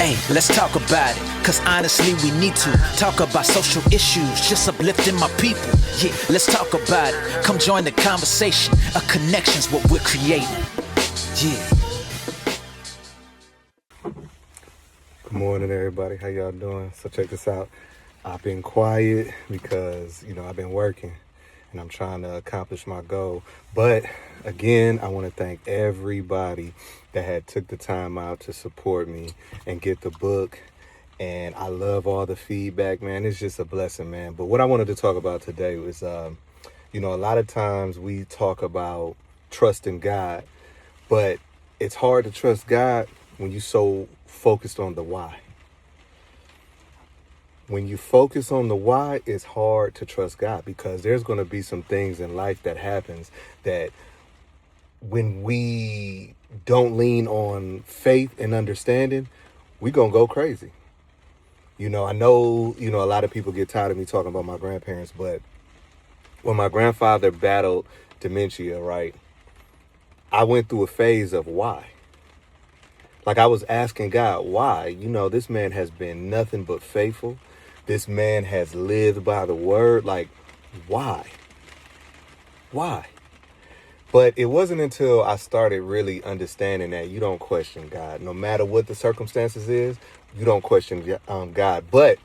Hey, let's talk about it, cause honestly we need to talk about social issues, just uplifting my people. Yeah, let's talk about it. Come join the conversation. A connection's what we're creating. Yeah. Good morning, everybody. How y'all doing? So check this out. I've been quiet because, I've been working and I'm trying to accomplish my goal. But again, I want to thank everybody that had took the time out to support me and get the book. And I love all the feedback, man. It's just a blessing, man. But what I wanted to talk about today was, a lot of times we talk about trusting God, but it's hard to trust God when you're so focused on the why. When you focus on the why, it's hard to trust God because there's going to be some things in life that happens that when we don't lean on faith and understanding, we're going to go crazy. I know, a lot of people get tired of me talking about my grandparents, but when my grandfather battled dementia, right, I went through a phase of why. Like I was asking God, why? This man has been nothing but faithful. This man has lived by the word. Like, why? Why? But it wasn't until I started really understanding that you don't question God. No matter what the circumstances is, you don't question God. But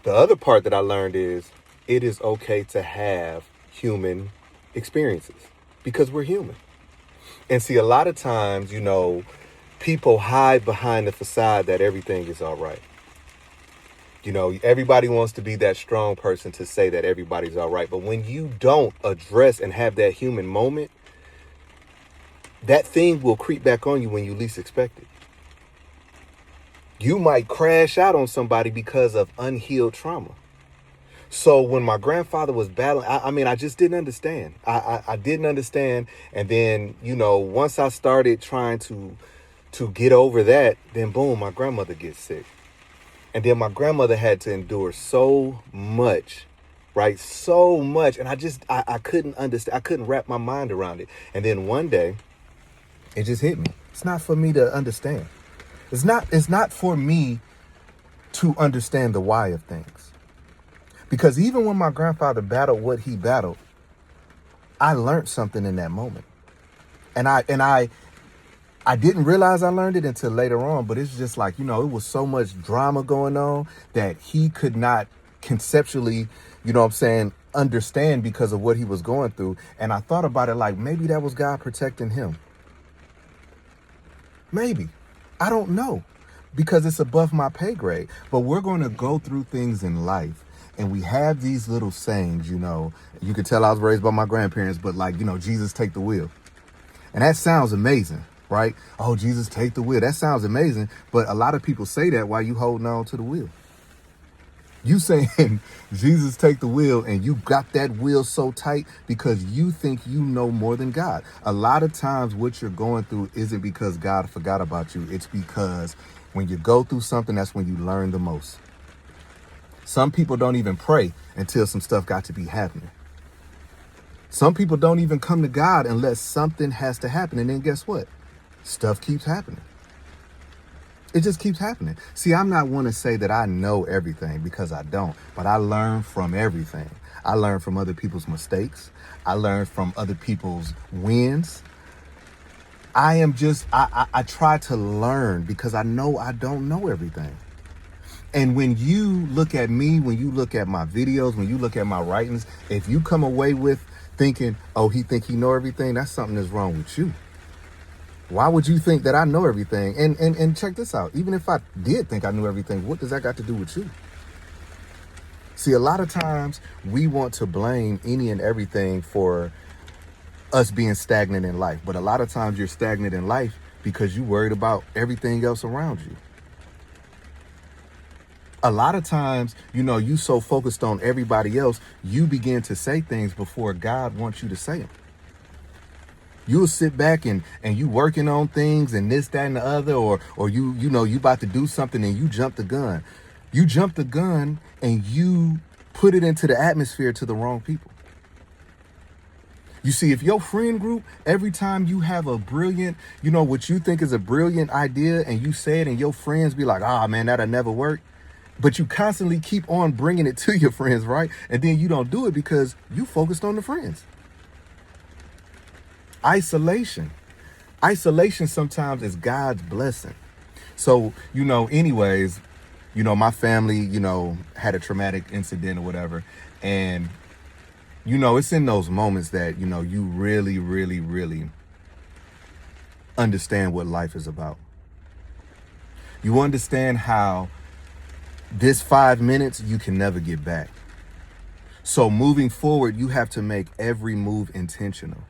the other part that I learned is it is okay to have human experiences because we're human. And see, a lot of times, people hide behind the facade that everything is all right. Everybody wants to be that strong person to say that everybody's all right. But when you don't address and have that human moment, that thing will creep back on you when you least expect it. You might crash out on somebody because of unhealed trauma. So when my grandfather was battling, I just didn't understand. I didn't understand. And then, once I started trying to get over that, then boom, my grandmother gets sick. And then my grandmother had to endure so much, right? So much. And I couldn't understand. I couldn't wrap my mind around it. And then one day it just hit me. It's not for me to understand. It's not for me to understand the why of things. Because even when my grandfather battled what he battled, I learned something in that moment. And I didn't realize I learned it until later on, but it's just like, it was so much drama going on that he could not conceptually, understand because of what he was going through. And I thought about it like maybe that was God protecting him. Maybe. I don't know because it's above my pay grade. But we're going to go through things in life. And we have these little sayings, you could tell I was raised by my grandparents, but like, Jesus take the wheel. And that sounds amazing, right? Oh, Jesus take the wheel. That sounds amazing. But a lot of people say that while you holding on to the wheel. You saying Jesus take the wheel and you got that wheel so tight because you think you know more than God. A lot of times what you're going through isn't because God forgot about you. It's because when you go through something, that's when you learn the most. Some people don't even pray until some stuff got to be happening. Some people don't even come to God unless something has to happen. And then guess what? Stuff keeps happening. It just keeps happening. See, I'm not one to say that I know everything because I don't, but I learn from everything. I learn from other people's mistakes. I learn from other people's wins. I try to learn because I know I don't know everything. And when you look at me, when you look at my videos, when you look at my writings, if you come away with thinking, oh, he think he know everything, that's something that's wrong with you. Why would you think that I know everything? And check this out. Even if I did think I knew everything, what does that got to do with you? See, a lot of times we want to blame any and everything for us being stagnant in life. But a lot of times you're stagnant in life because you're worried about everything else around you. A lot of times, you so focused on everybody else, you begin to say things before God wants you to say them. You'll sit back and you working on things and this, that, and the other, or you about to do something and you jump the gun. You jump the gun and you put it into the atmosphere to the wrong people. You see, if your friend group, every time you have a brilliant, what you think is a brilliant idea and you say it and your friends be like, ah, man, that'll never work. But you constantly keep on bringing it to your friends, right? And then you don't do it because you focused on the friends. Isolation. Isolation sometimes is God's blessing. So, anyways, my family, had a traumatic incident or whatever. And, it's in those moments that, you really, really, really understand what life is about. You understand how this 5 minutes you can never get back. So moving forward, you have to make every move intentional.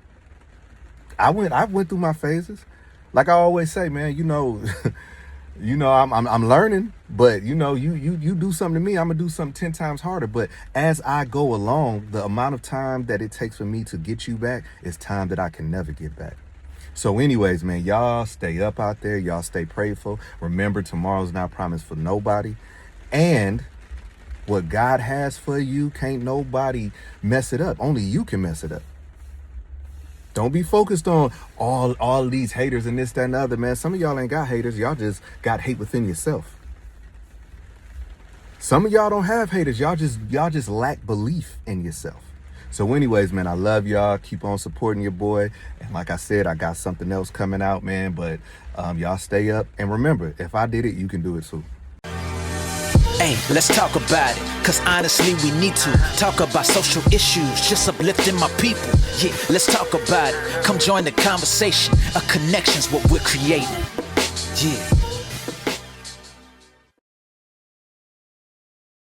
I went through my phases. Like I always say, man, I'm learning, but you do something to me, I'm gonna do something 10 times harder. But as I go along, the amount of time that it takes for me to get you back is time that I can never get back. So anyways, man, y'all stay up out there. Y'all stay prayerful. Remember, tomorrow's not promised for nobody. And what God has for you, can't nobody mess it up. Only you can mess it up. Don't be focused on all these haters and this, that, and the other, man. Some of y'all ain't got haters. Y'all just got hate within yourself. Some of y'all don't have haters. Y'all just lack belief in yourself. So anyways, man, I love y'all. Keep on supporting your boy. And like I said, I got something else coming out, man. But y'all stay up. And remember, if I did it, you can do it too. Hey, let's talk about it, cause honestly we need to talk about social issues, just uplifting my people. Yeah, let's talk about it. Come join the conversation. A connection's what we're creating. Yeah.